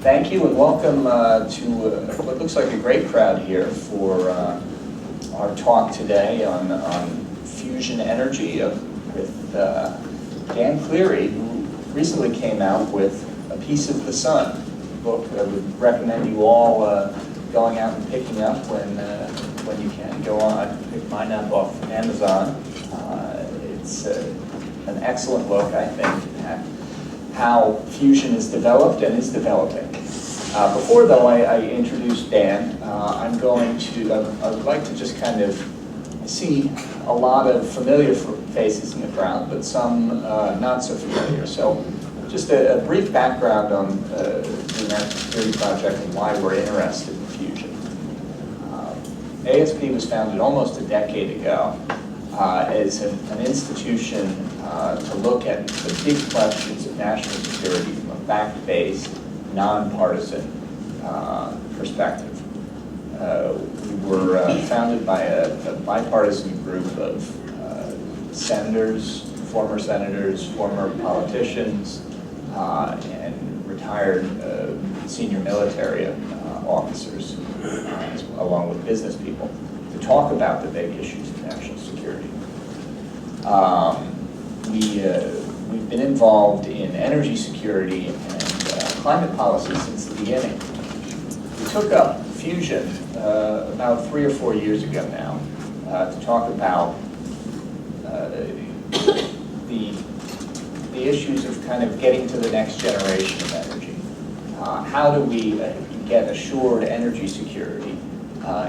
Thank you and welcome to what looks like a great crowd here for our talk today on fusion energy with Dan Clery, who recently came out with A Piece of the Sun, a book I would recommend you all going out and picking up when you can. Go on, pick mine up off Amazon. It's an excellent look, I think, at how fusion is developed and is developing. Before, though, I introduce Dan, I would like to just kind of see a lot of familiar faces in the crowd, but some not so familiar. So just a brief background on the American Security Project and why we're interested in fusion. ASP was founded almost a decade ago as an institution to look at the big questions of national security from a fact-based, nonpartisan perspective. We were founded by a bipartisan group of senators, former politicians, and retired senior military officers, along with business people, to talk about the big issues of national security. We've been involved in energy security and climate policy since the beginning. We took up fusion about 3 or 4 years ago now to talk about the issues of kind of getting to the next generation of energy. How do we get assured energy security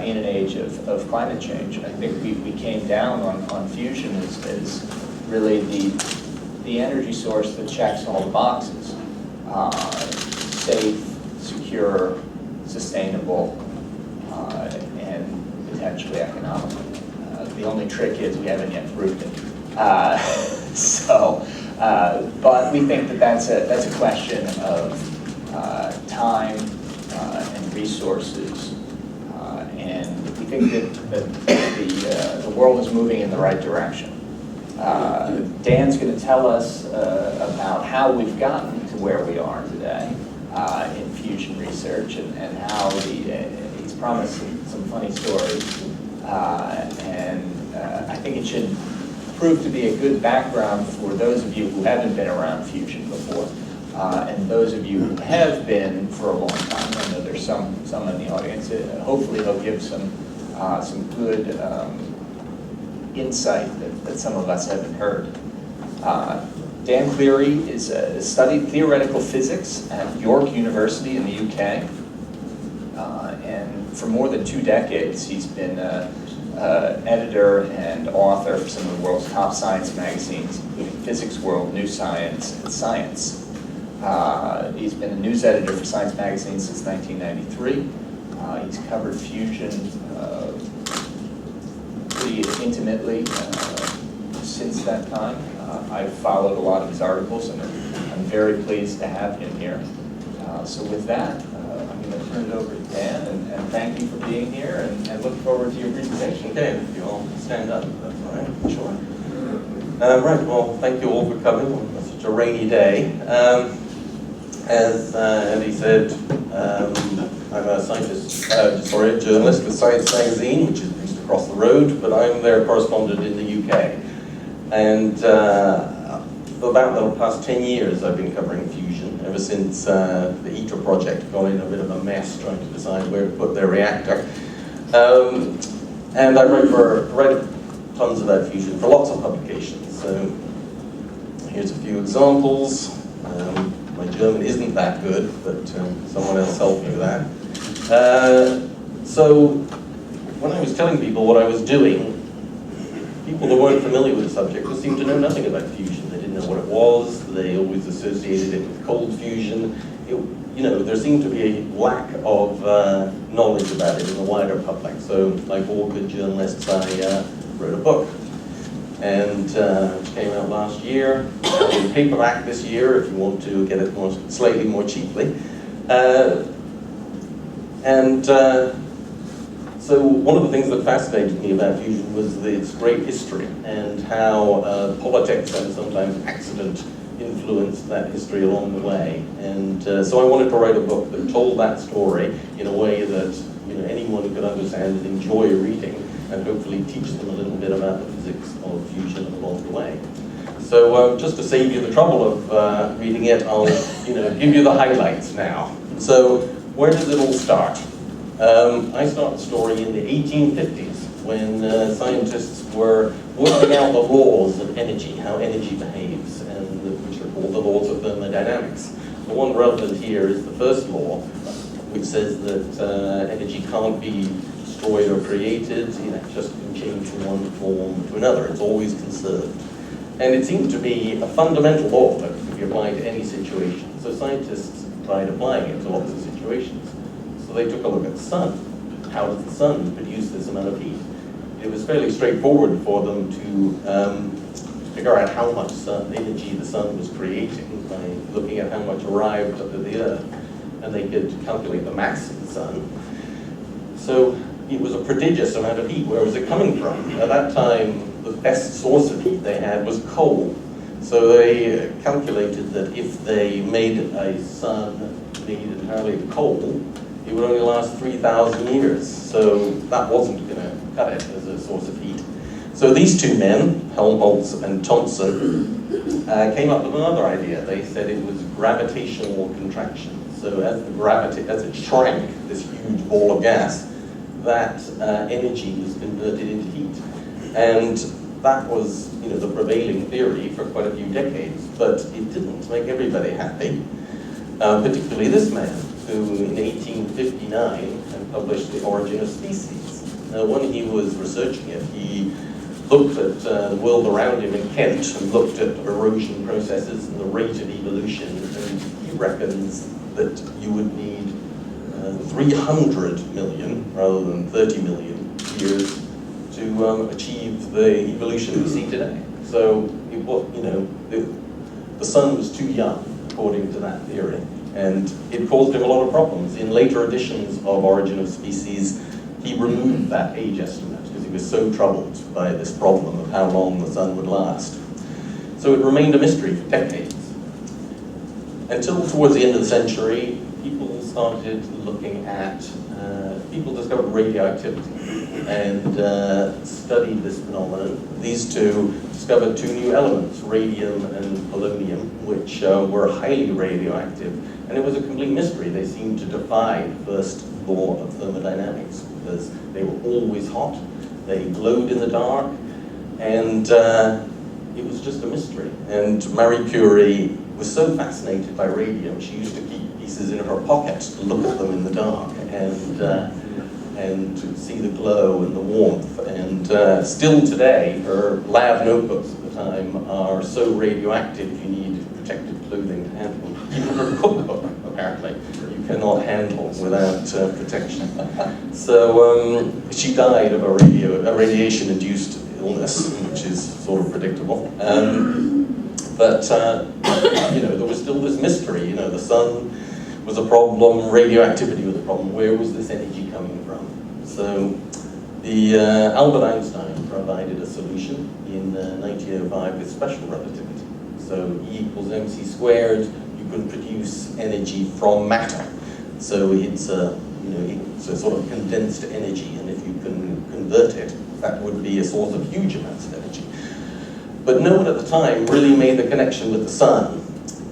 in an age of climate change? I think we came down on fusion as really the energy source that checks all the boxes. Safe, secure, sustainable, and potentially economical. The only trick is we haven't yet proved it. But we think that that's a question of time and resources, and we think that the world is moving in the right direction. Dan's going to tell us about how we've gotten to where we are today in fusion research and how he's promised some funny stories. I think it should prove to be a good background for those of you who haven't been around fusion before, and those of you who have been for a long time. I know there's some in the audience. Hopefully he'll give some good insight that some of us haven't heard. Dan Clery studied theoretical physics at York University in the UK. And for more than 2 decades, he's been editor and author for some of the world's top science magazines, including Physics World, New Science, and Science. He's been a news editor for Science magazine since 1993. He's covered fusion pretty intimately since that time. I've followed a lot of his articles, and I'm very pleased to have him here. So with that, I'm going to turn it over to Dan, and thank you for being here, and look forward to your presentation. Okay, if you all stand up, that's all right. Sure. Right, well, thank you all for coming on such a rainy day. As Andy said, I'm a a journalist with Science magazine, which is based across the road, but I'm their correspondent in the UK. And for about the past 10 years, I've been covering fusion, ever since the ITER project got in a bit of a mess trying to decide where to put their reactor. And I write tons about fusion for lots of publications. So here's a few examples. My German isn't that good, but someone else helped me with that. So when I was telling people what I was doing, people that weren't familiar with the subject would seem to know nothing about fusion. They didn't know what it was. They always associated it with cold fusion. There seemed to be a lack of knowledge about it in the wider public. So, like all good journalists, I wrote a book, and which came out last year. In paperback this year, if you want to get it slightly more cheaply. So one of the things that fascinated me about fusion was its great history and how politics and sometimes accident influenced that history along the way. And so I wanted to write a book that told that story in a way that anyone could understand and enjoy reading, and hopefully teach them a little bit about the physics of fusion along the way. So just to save you the trouble of reading it, I'll give you the highlights now. So where does it all start? I start the story in the 1850s when scientists were working out the laws of energy, how energy behaves, and which are called the laws of thermodynamics. The one relevant here is the first law, which says that energy can't be destroyed or created, it just can change from one form to another. It's always conserved. And it seemed to be a fundamental law that could be applied to any situation. So scientists tried applying it to lots of situations. So they took a look at the sun. How does the sun produce this amount of heat? It was fairly straightforward for them to figure out how much energy the sun was creating by looking at how much arrived up at the Earth. And they could calculate the mass of the sun. So it was a prodigious amount of heat. Where was it coming from? At that time, the best source of heat they had was coal. So they calculated that if they made a sun made entirely of coal, it would only last 3,000 years. So that wasn't going to cut it as a source of heat. So these two men, Helmholtz and Thomson, came up with another idea. They said it was gravitational contraction. So as it shrank, this huge ball of gas, that energy was converted into heat. And that was, the prevailing theory for quite a few decades, but it didn't make everybody happy. Particularly this man, who in 1859 had published The Origin of Species. When he was researching it, he looked at the world around him in Kent and looked at erosion processes and the rate of evolution, and he reckons that you would need 300 million rather than 30 million years to achieve the evolution we see today. So the sun was too young, according to that theory, and it caused him a lot of problems. In later editions of Origin of Species, he removed that age estimate because he was so troubled by this problem of how long the sun would last. So it remained a mystery for decades. Until towards the end of the century, people started looking at, people discovered radioactivity and studied this phenomenon. These two discovered two new elements, radium and polonium, which were highly radioactive. And it was a complete mystery. They seemed to defy the first law of thermodynamics because they were always hot, they glowed in the dark, and it was just a mystery. And Marie Curie was so fascinated by radium, she used to keep pieces in her pocket to look at them in the dark and to see the glow and the warmth. And still today, her lab notebooks at the time are so radioactive you need protective clothing to handle them. Even her cookbook, apparently, you cannot handle without protection. So she died of a radiation-induced illness, which is sort of predictable. But there was still this mystery. The sun was a problem, radioactivity was a problem. Where was this energy coming from? So the Albert Einstein provided a solution in 1905 with special relativity. So E equals mc squared. You can produce energy from matter. So it's a sort of condensed energy, and if you can convert it, that would be a source of huge amounts of energy. But no one at the time really made the connection with the sun.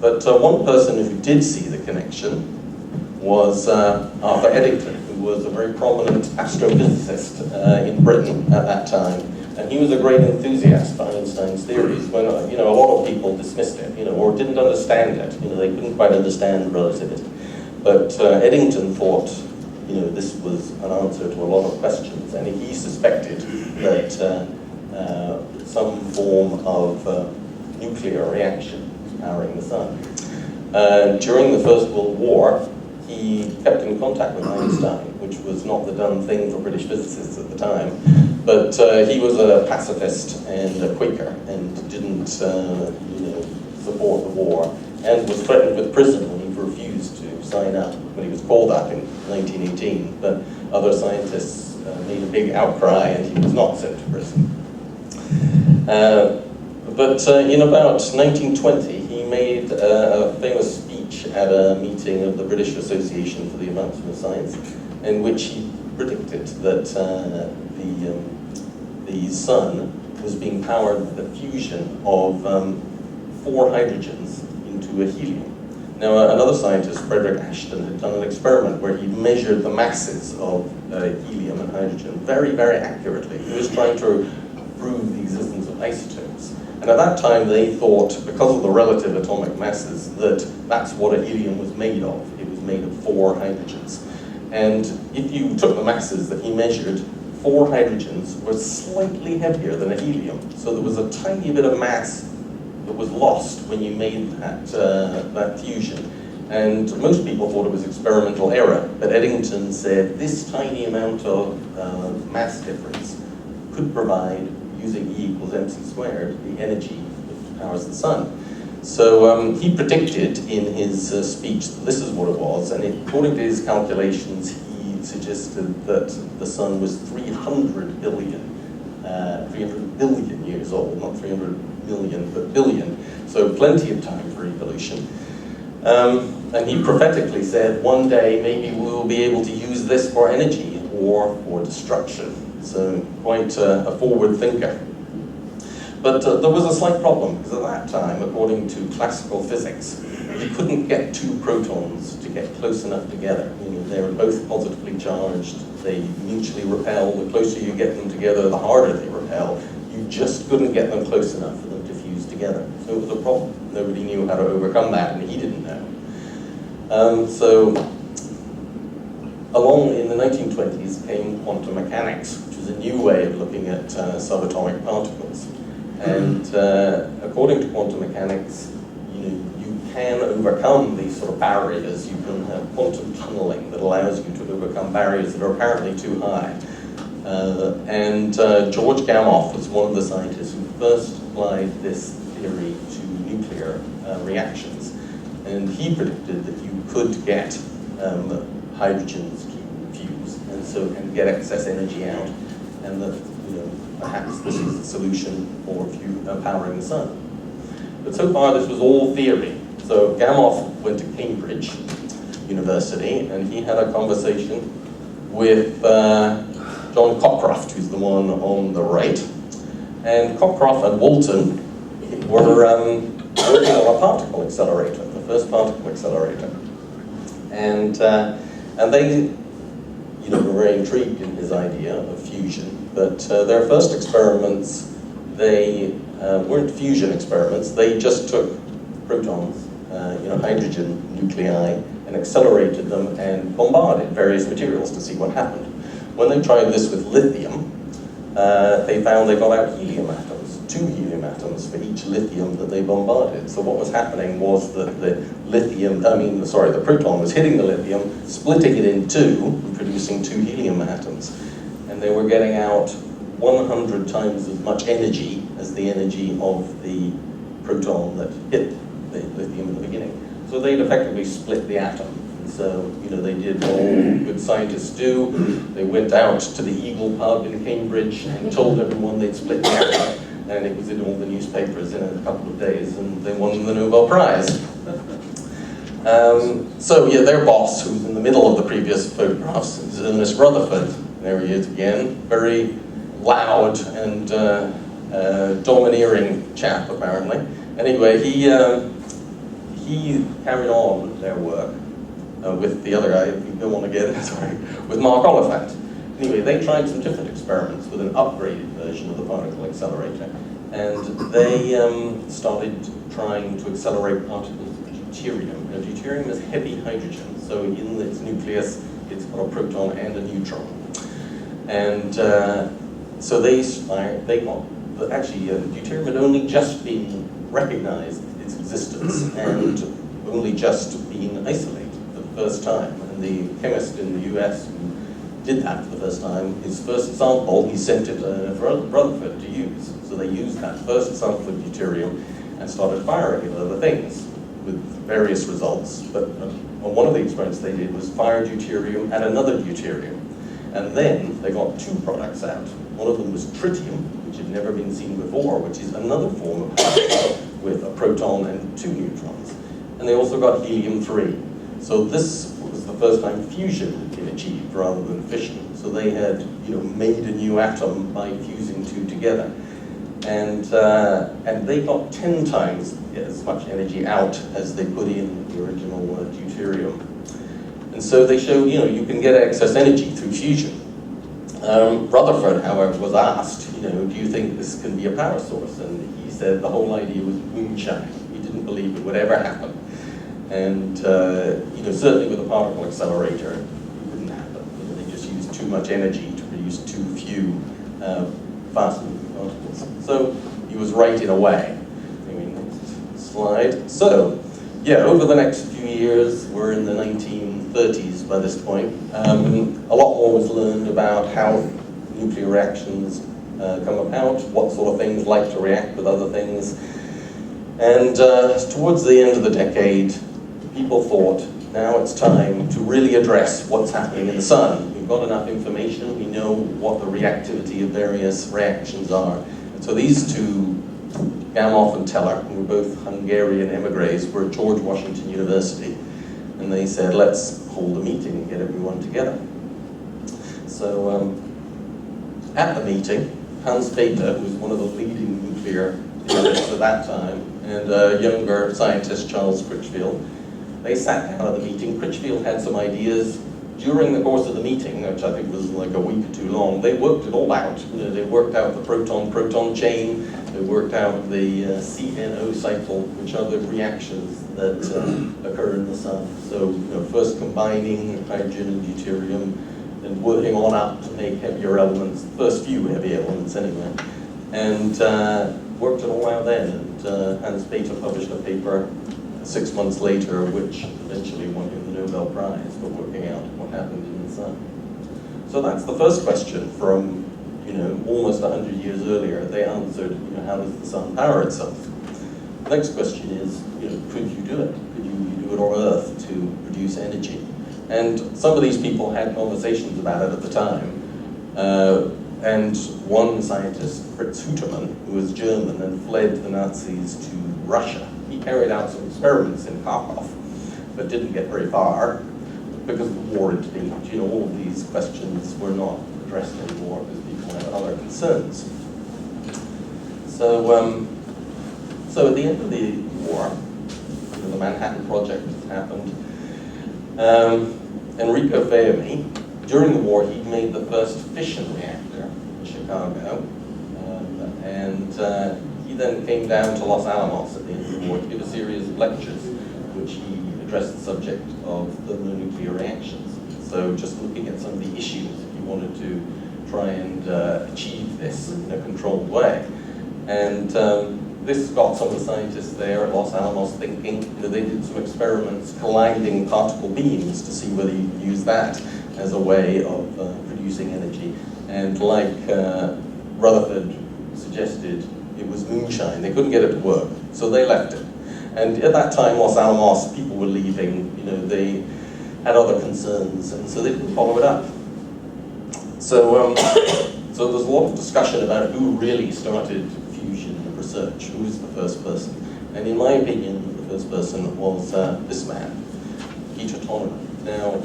But one person who did see the connection was Arthur Eddington, who was a very prominent astrophysicist in Britain at that time. And he was a great enthusiast for Einstein's theories when, a lot of people dismissed it, or didn't understand it. They couldn't quite understand relativity. But Eddington thought, this was an answer to a lot of questions, and he suspected that some form of nuclear reaction was powering the sun. During the First World War, he kept in contact with Einstein, which was not the done thing for British physicists at the time. But he was a pacifist and a Quaker and didn't support the war, and was threatened with prison when he refused to sign up, when he was called up in 1918. But other scientists made a big outcry and he was not sent to prison. But in about 1920, he made a famous speech at a meeting of the British Association for the Advancement of Science, in which he predicted that the sun was being powered with the fusion of 4 hydrogens into a helium. Now, another scientist, Frederick Ashton, had done an experiment where he measured the masses of helium and hydrogen very, very accurately. He was trying to prove the existence of isotopes. And at that time, they thought, because of the relative atomic masses, that that's what a helium was made of. It was made of 4 hydrogens. And if you took the masses that he measured, 4 hydrogens were slightly heavier than a helium. So there was a tiny bit of mass that was lost when you made that fusion. And most people thought it was experimental error, but Eddington said this tiny amount of mass difference could provide, using E equals mc squared, the energy that powers the sun. So he predicted in his speech that this is what it was, and according to his calculations, he suggested that the sun was 300 billion years old, not 300 million, but billion, so plenty of time for evolution. And he prophetically said, one day maybe we'll be able to use this for energy or for destruction. So quite a forward thinker. But there was a slight problem, because at that time, according to classical physics, you couldn't get 2 protons to get close enough together. You know, they were both positively charged, they mutually repel. The closer you get them together, the harder they repel. You just couldn't get them close enough for them to fuse together. So it was a problem. Nobody knew how to overcome that, and he didn't know. So along in the 1920s came quantum mechanics, which was a new way of looking at subatomic particles. And according to quantum mechanics, you can overcome these sort of barriers. You can have quantum tunneling that allows you to overcome barriers that are apparently too high. George Gamow was one of the scientists who first applied this theory to nuclear reactions. And he predicted that you could get hydrogens to fuse and get excess energy out, and that perhaps this is the solution for powering the sun. But so far this was all theory. So Gamow went to Cambridge University, and he had a conversation with John Cockcroft, who's the one on the right. And Cockcroft and Walton were working on a particle accelerator, the first particle accelerator. And they were very intrigued in his idea of fusion. But their first experiments, they weren't fusion experiments. They just took protons, hydrogen nuclei, and accelerated them and bombarded various materials to see what happened. When they tried this with lithium, they found they got out helium atoms, 2 helium atoms for each lithium that they bombarded. So what was happening was that the proton was hitting the lithium, splitting it in 2, and producing 2 helium atoms. And they were getting out 100 times as much energy as the energy of the proton that hit the lithium in the beginning. So they'd effectively split the atom. And so, they did what all good scientists do. They went out to the Eagle pub in Cambridge and told everyone they'd split the atom. And it was in all the newspapers in a couple of days, and they won the Nobel Prize. Their boss, who was in the middle of the previous photographs, is Ernest Rutherford. There he is again, very loud and domineering chap, apparently. Anyway, he carried on their work with the other guy, if you go on again, sorry, with Mark Oliphant. Anyway, they tried some different experiments with an upgraded version of the particle accelerator, and they started trying to accelerate particles of deuterium. Now, deuterium is heavy hydrogen, so in its nucleus, it's got a proton and a neutron. And so deuterium had only just been recognized its existence and only just been isolated for the first time. And the chemist in the US who did that for the first time, his first sample, he sent it for Rutherford to use. So they used that first sample of deuterium and started firing at other things with various results. But one of the experiments they did was fire deuterium at another deuterium. And then they got 2 products out. One of them was tritium, which had never been seen before, which is another form of particle with a proton and 2 neutrons. And they also got helium-3. So this was the first time fusion had been achieved rather than fission. So they had, made a new atom by fusing 2 together. And they got 10 times as much energy out as they put in the original deuterium. And so they showed, you can get excess energy through fusion. Rutherford, however, was asked, do you think this can be a power source? And he said the whole idea was moonshine. He didn't believe it would ever happen. And, certainly with a particle accelerator, it wouldn't happen. They just used too much energy to produce too few fast-moving particles. So he was right in a way. Next slide. So, over the next few years, we're in the 1930s by this point, a lot more was learned about how nuclear reactions come about, what sort of things like to react with other things. And towards the end of the decade, people thought, now it's time to really address what's happening in the sun. We've got enough information, we know what the reactivity of various reactions are. And so these two, Gamow and Teller, who were both Hungarian emigres, were at George Washington University. And they said, let's hold a meeting and get everyone together. So at the meeting, Hans Bethe, who was one of the leading nuclear theorists at that time, and a younger scientist, Charles Critchfield, they sat down at the meeting. Critchfield had some ideas. During the course of the meeting, which I think was like a week or 2 long, they worked it all out. They worked out the proton-proton chain, they worked out the CNO cycle, which are the reactions that occur in the sun. So, first combining hydrogen and deuterium, and working on up to make heavier elements, the first few heavy elements anyway. And worked it all out then. And Hans Bethe published a paper 6 months later, which eventually won him the Nobel Prize for working out what happened in the sun. So that's the first question from, almost 100 years earlier. They answered, how does the sun power itself? The next question is, could you do it? Could you do it on Earth to produce energy? And some of these people had conversations about it at the time. And one scientist, Fritz Houtermann, who was German and fled the Nazis to Russia, he carried out some experiments in Kharkov, but didn't get very far because the war intervened. All of these questions were not addressed anymore because people had other concerns. So, so at the end of the war, the Manhattan Project happened. Enrico Fermi, during the war, he made the first fission reactor in Chicago, and he then came down to Los Alamos at the end of the war to give a series of lectures, which he addressed the subject of thermonuclear reactions. So just looking at some of the issues if you wanted to try and achieve this in a controlled way. And this got some of the scientists there at Los Alamos thinking. They did some experiments colliding particle beams to see whether you could use that as a way of producing energy. And like Rutherford suggested, it was moonshine. They couldn't get it to work, so they left it. And at that time, Los Alamos, people were leaving. They had other concerns, and so they didn't follow it up. So, so there's a lot of discussion about who really started fusion research. Who was the first person? And in my opinion, the first person was this man, Peter Tonneman. Now,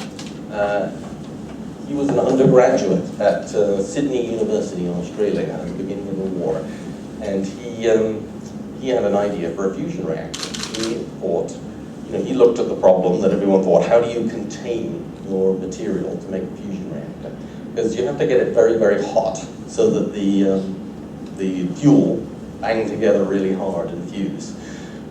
he was an undergraduate at Sydney University in Australia at the beginning of the war, and he had an idea for a fusion reactor. He thought, he looked at the problem that everyone thought: how do you contain your material to make a fusion reactor? Because you have to get it very, very hot so that the fuel bang together really hard and fuse.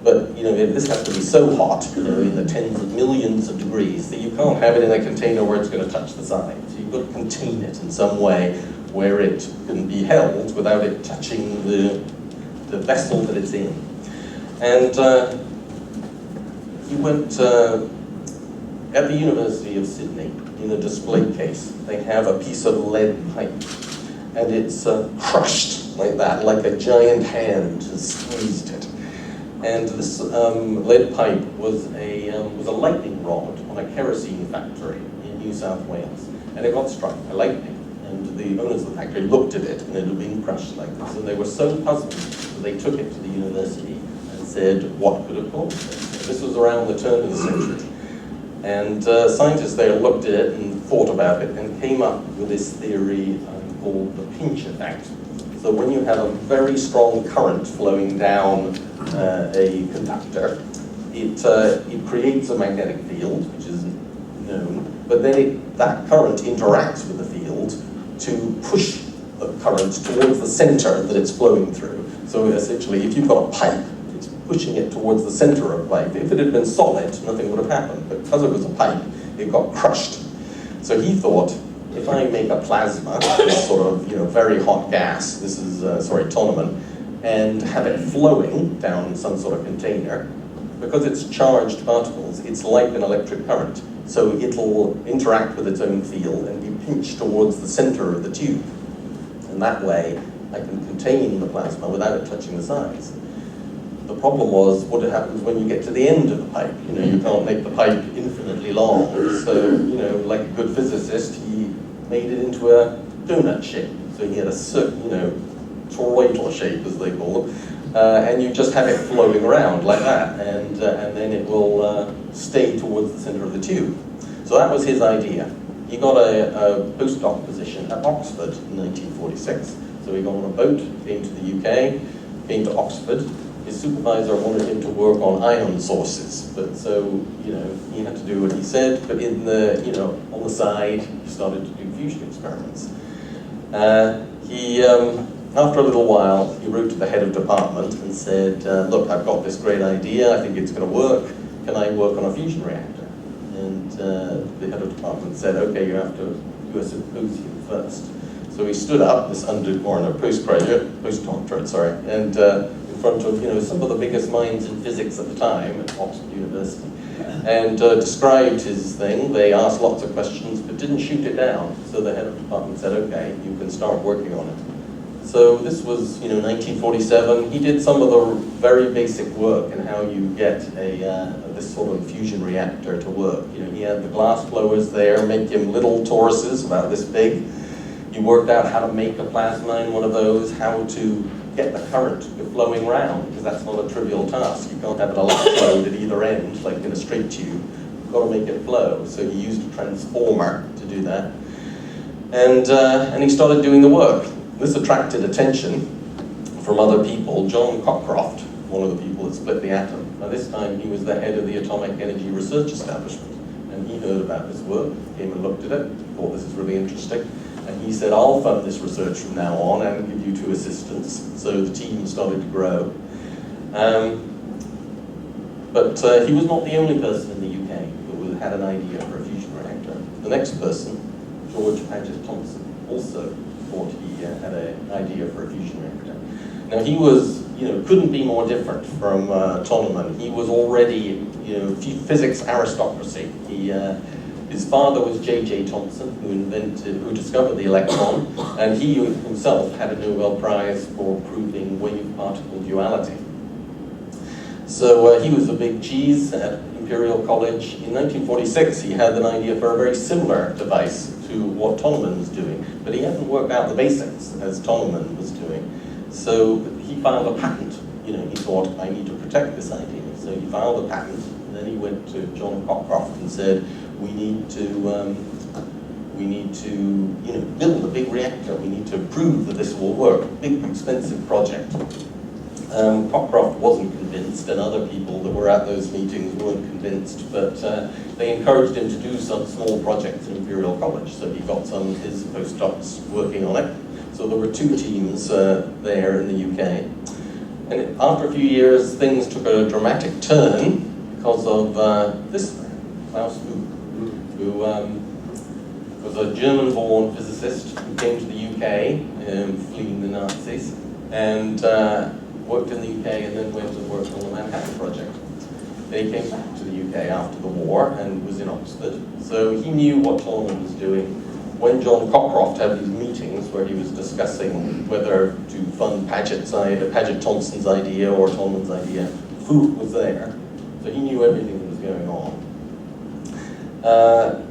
But this has to be so hot, in the tens of millions of degrees, that you can't have it in a container where it's going to touch the side. So you've got to contain it in some way where it can be held without it touching the vessel that it's in. And he went at the University of Sydney in a display case. They have a piece of lead pipe, and it's crushed like that, like a giant hand has squeezed it. And this lead pipe was a lightning rod on a kerosene factory in New South Wales, and it got struck by lightning. And the owners of the factory looked at it, and it had been crushed like this, and they were so puzzled that they took it to the university and said, what could have caused it? This was around the turn of the century. And scientists there looked at it and thought about it and came up with this theory called the pinch effect. So when you have a very strong current flowing down a conductor, it creates a magnetic field, which is known, but then that current interacts with the field to push the current towards the center that it's flowing through. So essentially, if you've got a pipe, it's pushing it towards the center of the pipe. If it had been solid, nothing would have happened. But because it was a pipe, it got crushed. So he thought, if I make a plasma, this sort of very hot gas, this is tourmaline, and have it flowing down some sort of container, because it's charged particles, it's like an electric current. So it'll interact with its own field and be pinched towards the center of the tube. And that way, I can contain the plasma without it touching the sides. The problem was what happens when you get to the end of the pipe. You can't make the pipe infinitely long. So, like a good physicist, he made it into a donut shape. So he had a toroidal shape, as they call them. And you just have it flowing around like that, and then it will stay towards the center of the tube. So that was his idea. He got a postdoc position at Oxford in 1946. So he got on a boat, came to the UK, came to Oxford. His supervisor wanted him to work on ion sources, but so he had to do what he said. But in the on the side, he started to do fusion experiments. After a little while, he wrote to the head of department and said, look, I've got this great idea, I think it's going to work, can I work on a fusion reactor? And the head of department said, okay, you have to do a symposium first. So he stood up, this postdoctorate, and in front of some of the biggest minds in physics at the time at Oxford University, and described his thing. They asked lots of questions, but didn't shoot it down. So the head of department said, okay, you can start working on it. So this was, 1947. He did some of the very basic work in how you get this sort of fusion reactor to work. He had the glass blowers there, make him little toruses about this big. He worked out how to make a plasma in one of those, how to get the current flowing round, because that's not a trivial task. You can't have an electrode at either end, like in a straight tube. You've got to make it flow. So he used a transformer to do that. And he started doing the work. This attracted attention from other people. John Cockcroft, one of the people that split the atom. By this time, he was the head of the Atomic Energy Research Establishment, and he heard about this work, came and looked at it, thought this is really interesting, and he said, I'll fund this research from now on and give you 2 assistants. So the team started to grow. But he was not the only person in the UK who had an idea for a fusion reactor. The next person, George Paget Thomson, also thought he had an idea for a fusion reactor. Now he was, couldn't be more different from Tolman. He was already, physics aristocracy. His father was J.J. Thomson, who discovered the electron, and he himself had a Nobel Prize for proving wave-particle duality. So he was a big cheese at Imperial College. In 1946, he had an idea for a very similar device to what Tolman was doing, but he hadn't worked out the basics as Tolman was doing. So he filed a patent. He thought, I need to protect this idea. So he filed a patent, and then he went to John Cockcroft and said, we need to build a big reactor. We need to prove that this will work. Big, expensive project. Cockcroft wasn't convinced, and other people that were at those meetings weren't convinced, but they encouraged him to do some small projects in Imperial College, so he got some of his postdocs working on it. So there were 2 teams there in the UK. And after a few years, things took a dramatic turn because of this man, Klaus who was a German-born physicist who came to the UK, fleeing the Nazis, and worked in the UK and then went and worked on the Manhattan Project. Then he came back to the UK after the war and was in Oxford. So he knew what Tolman was doing. When John Cockcroft had these meetings where he was discussing whether to fund Paget-Thomson's idea or Tolman's idea, Fouque was there. So he knew everything that was going on.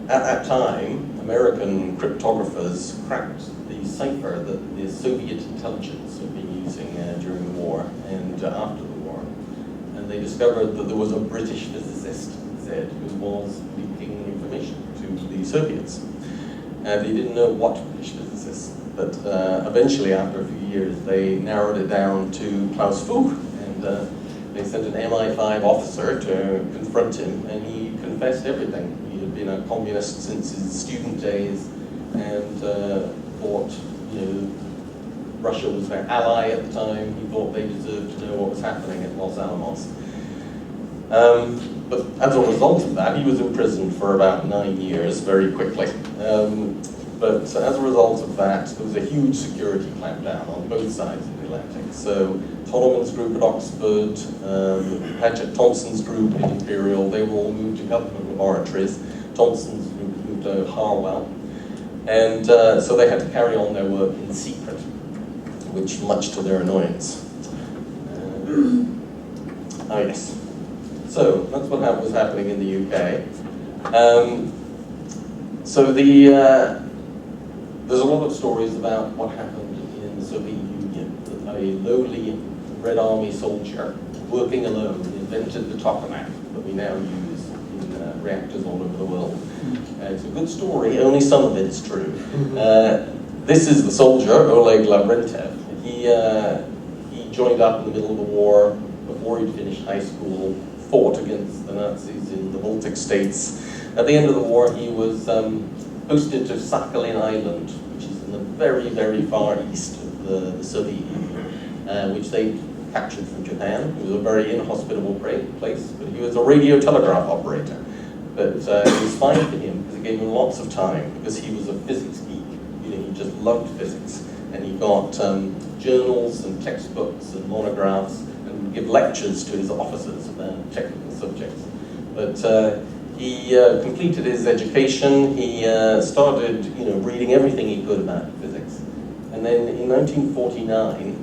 At that time, American cryptographers cracked the cipher that the Soviet intelligence had been using during the war and after the war. discovered that there was a British physicist, he said, who was leaking information to the Soviets. And he didn't know what British physicist, but eventually, after a few years, they narrowed it down to Klaus Fuchs, and they sent an MI5 officer to confront him, and he confessed everything. He had been a communist since his student days, and thought, you know, Russia was their ally at the time. He thought they deserved to know what was happening at Los Alamos. But as a result of that, he was imprisoned for about 9 years, very quickly. But as a result of that, there was a huge security clampdown on both sides of the Atlantic. So Tolman's group at Oxford, Paget Thompson's group at Imperial, they were all moved to government laboratories. Thompson's group moved to Harwell. And so they had to carry on their work in secret, which much to their annoyance. Oh yes. So that's what was happening in the UK. So there's a lot of stories about what happened in the Soviet Union. A lowly Red Army soldier working alone invented the tokamak that we now use in reactors all over the world. It's a good story, only some of it is true. This is the soldier, Oleg Lavrentiev. He joined up in the middle of the war before he'd finished high school, fought against the Nazis in the Baltic states. At the end of the war, he was posted to Sakhalin Island, which is in the very, very far east of the Soviet Union, which they captured from Japan. It was a very inhospitable place, but he was a radio telegraph operator. But it was fine for him because it gave him lots of time, because he was a physics geek. You know, he just loved physics, and he got journals and textbooks and monographs, and would give lectures to his officers about technical subjects. But he completed his education. He started, you know, reading everything he could about physics, and then in 1949,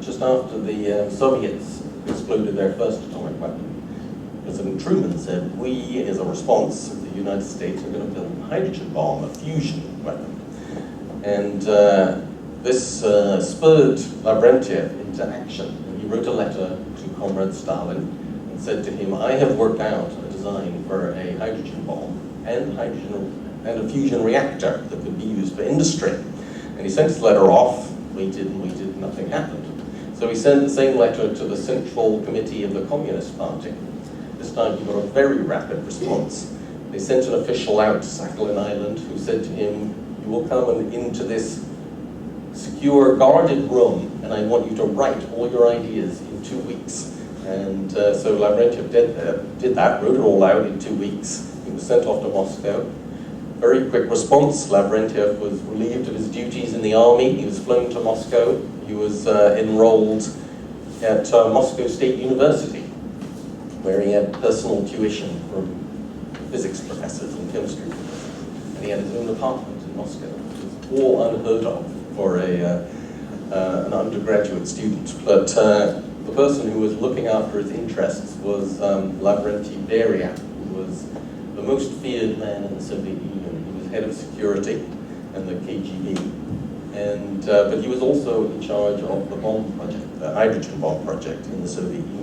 just after the Soviets exploded their first atomic weapon, President Truman said, "We, as a response, the United States, are going to build a hydrogen bomb, a fusion weapon." And this spurred Lavrentiev into action. And he wrote a letter to Comrade Stalin and said to him, "I have worked out a design for a hydrogen bomb and a fusion reactor that could be used for industry." And he sent his letter off, waited and waited, nothing happened. So he sent the same letter to the Central Committee of the Communist Party. This time he got a very rapid response. They sent an official out to Sakhalin Island who said to him, "You will come into this secure, guarded room, and I want you to write all your ideas in 2 weeks." And so Lavrentiev did that, wrote it all out in 2 weeks. He was sent off to Moscow. Very quick response. Lavrentiev was relieved of his duties in the army. He was flown to Moscow. He was enrolled at Moscow State University, where he had personal tuition from physics professors and chemistry professors. And he had his own apartment in Moscow, which was all unheard of for an undergraduate student. But the person who was looking after his interests was Lavrentiy Beria, who was the most feared man in the Soviet Union. He was head of security in the KGB. And, but he was also in charge of the bomb project, the hydrogen bomb project in the Soviet Union.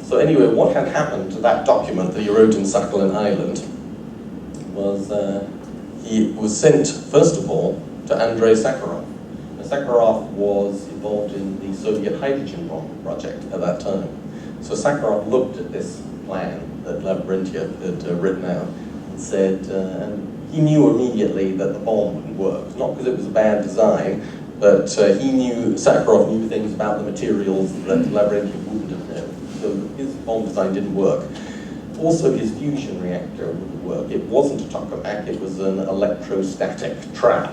So anyway, what had happened to that document that he wrote in Sakhalin Island was he was sent, first of all, to Andrei Sakharov. Now, Sakharov was involved in the Soviet hydrogen bomb project at that time. So Sakharov looked at this plan that Lavrentiev had written out and said, and he knew immediately that the bomb wouldn't work. Not because it was a bad design, but Sakharov knew things about the materials that Lavrentiev wouldn't have known. So his bomb design didn't work. Also, his fusion reactor wouldn't work. It wasn't a tokamak, it was an electrostatic trap.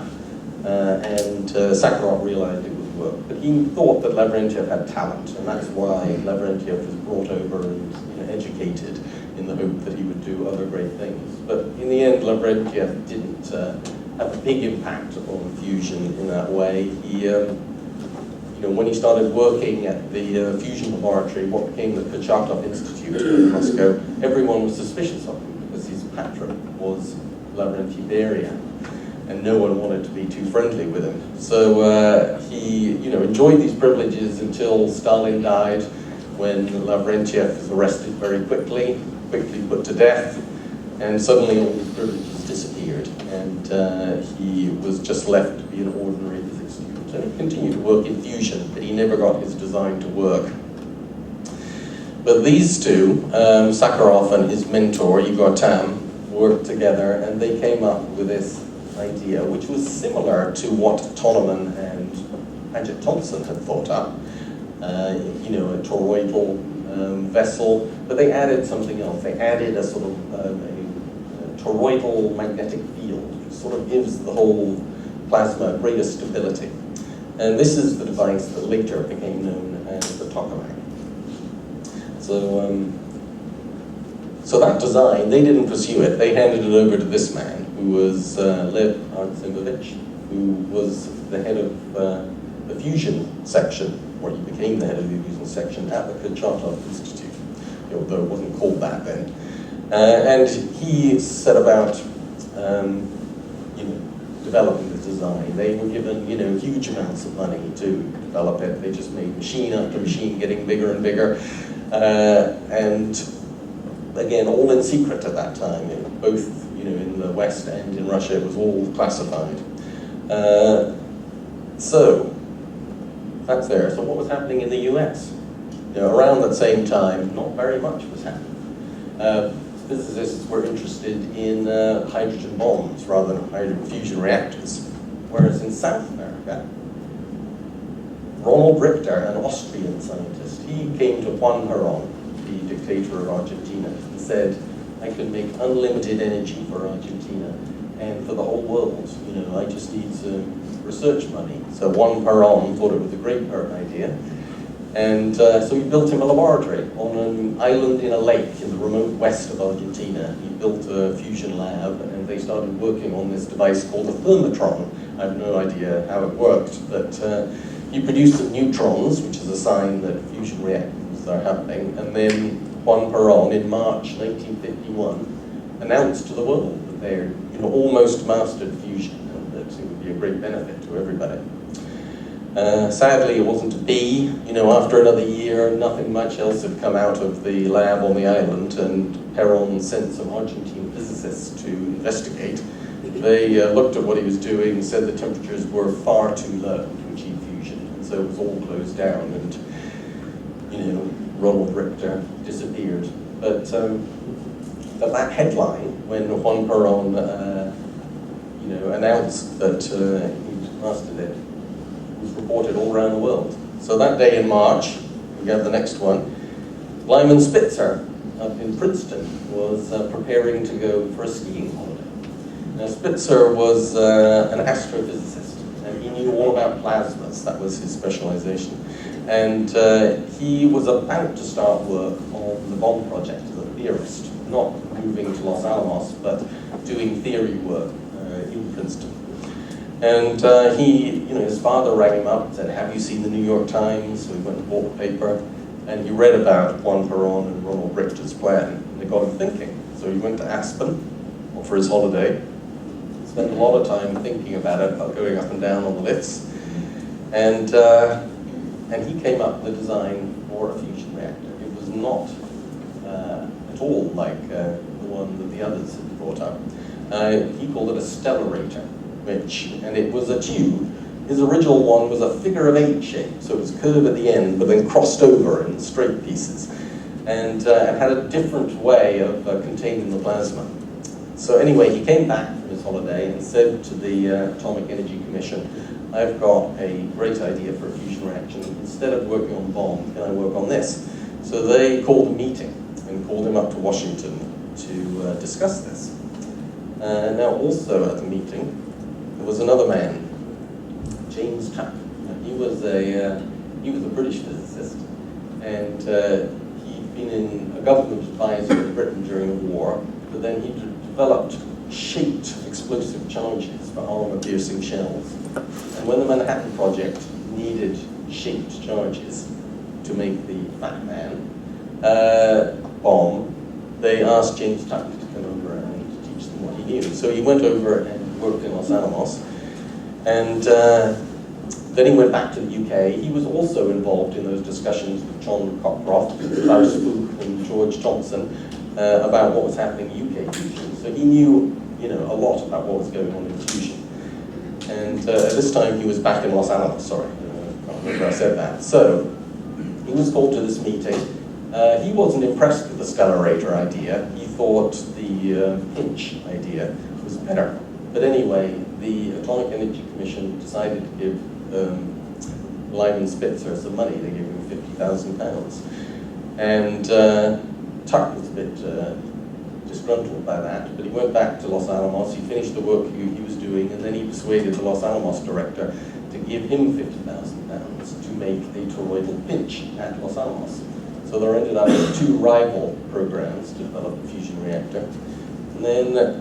And Sakharov realized it would work. But he thought that Lavrentiev had talent, and that's why Lavrentiev was brought over and educated in the hope that he would do other great things. But in the end, Lavrentiev didn't have a big impact on fusion in that way. He, when he started working at the fusion laboratory, what became the Kurchatov Institute in Moscow, everyone was suspicious of him because his patron was Lavrentiy Beria. and no one wanted to be too friendly with him. So he, enjoyed these privileges until Stalin died, when Lavrentiev was arrested very quickly put to death, and suddenly all these privileges disappeared, and he was just left to be an ordinary physics student. And he continued to work in fusion, but he never got his design to work. But these two, Sakharov and his mentor, Igor Tam, worked together, and they came up with this idea, which was similar to what Tolman and Paget Thompson had thought up. A toroidal vessel, but they added something else. They added a sort of a toroidal magnetic field, which sort of gives the whole plasma greater stability. And this is the device that later became known as the tokamak. So that design, they didn't pursue it. They handed it over to this man, who was Lev Artsimovich, who was the head of the fusion section, or he became the head of the fusion section at the Kurchatov Institute, although it wasn't called that then. And he set about developing the design. They were given huge amounts of money to develop it. They just made machine after machine, getting bigger and bigger. And again, all in secret at that time, both in the West and in Russia, it was all classified. So that's there. So what was happening in the US? Around that same time, not very much was happening. Physicists were interested in hydrogen bombs rather than hydrogen fusion reactors. Whereas in South America, Ronald Richter, an Austrian scientist, he came to Juan Perón, the dictator of Argentina, and said, I can make unlimited energy for Argentina and for the whole world. I just need some research money. So Juan Perón thought it was a great idea. And so he built him a laboratory on an island in a lake in the remote west of Argentina. He built a fusion lab, and they started working on this device called a thermotron. I have no idea how it worked, but he produced some neutrons, which is a sign that fusion reactions are happening. And then Juan Perón, in March 1951, announced to the world that they almost mastered fusion, and that it would be a great benefit to everybody. Sadly, it wasn't to be. After another year, nothing much else had come out of the lab on the island, and Perón sent some Argentine physicists to investigate. They looked at what he was doing and said the temperatures were far too low to achieve fusion, and so it was all closed down, and Ronald Richter disappeared. But that headline, when Juan Perón announced that he'd mastered it, was reported all around the world. So that day in March, we have the next one, Lyman Spitzer up in Princeton was preparing to go for a skiing holiday. Now Spitzer was an astrophysicist, and he knew all about plasmas. That was his specialization. And he was about to start work on the bomb project as a theorist, not moving to Los Alamos, but doing theory work in Princeton. And his father rang him up and said, have you seen the New York Times? So he went and bought the paper, and he read about Juan Perón and Ronald Richter's plan, and it got him thinking. So he went to Aspen for his holiday, spent a lot of time thinking about it, about going up and down on the lifts, and he came up with a design for a fusion reactor. It was not at all like the one that the others had brought up. He called it a stellarator. And it was a tube. His original one was a figure of 8 shape, so it was curved at the end, but then crossed over in straight pieces, and it had a different way of containing the plasma. So anyway, he came back from his holiday and said to the Atomic Energy Commission, I've got a great idea for a fusion reaction. Instead of working on bombs, can I work on this? So they called a meeting and called him up to Washington to discuss this. Now also at the meeting, there was another man, James Tuck. He was a British physicist, and he'd been a government advisor in Britain during the war, but then he developed shaped explosive charges for armor-piercing shells. And when the Manhattan Project needed shaped charges to make the Fat Man bomb, they asked James Tuck to come over and teach them what he knew. So he went over and worked in Los Alamos. And then he went back to the UK. He was also involved in those discussions with John Cockcroft, Klaus Spook, and George Thompson about what was happening in UK fusion. So he knew, a lot about what was going on in fusion. And at this time, he was back in Los Alamos. Sorry, I can't remember I said that. So he was called to this meeting. He wasn't impressed with the stellarator idea. He thought the pinch idea was better. But anyway, the Atomic Energy Commission decided to give Lyman Spitzer some money. They gave him £50,000. And Tuck was a bit disgruntled by that, but he went back to Los Alamos. He finished the work he was doing, and then he persuaded the Los Alamos director to give him £50,000 to make a toroidal pinch at Los Alamos. So there ended up with two rival programs to develop a fusion reactor. And then a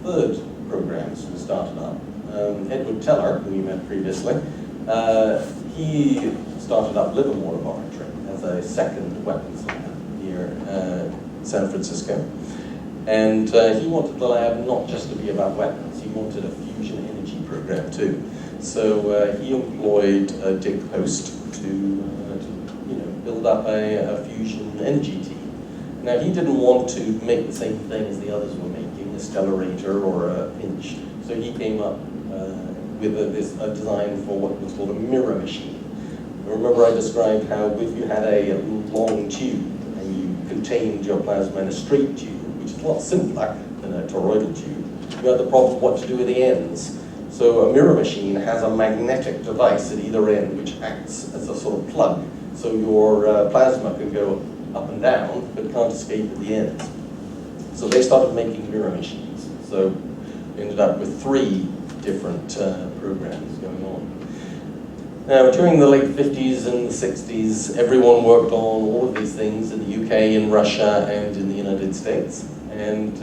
third program was started up. Edward Teller, who we met previously, he started up Livermore Laboratory as a second weapons lab near San Francisco. And he wanted the lab not just to be about weapons, he wanted a fusion energy program too. So he employed Dick Post to build up a fusion energy team. Now he didn't want to make the same thing as the others were making, a stellarator or a pinch. So he came up with a design for what was called a mirror machine. Remember I described how if you had a long tube and you contained your plasma in a straight tube, which is a lot simpler than a toroidal tube, you had the problem what to do with the ends. So a mirror machine has a magnetic device at either end which acts as a sort of plug. So your plasma can go up and down, but can't escape at the ends. So they started making mirror machines. So we ended up with 3 different programs going on. Now, during the late 50s and the 60s, everyone worked on all of these things in the UK, in Russia, and in the United States. And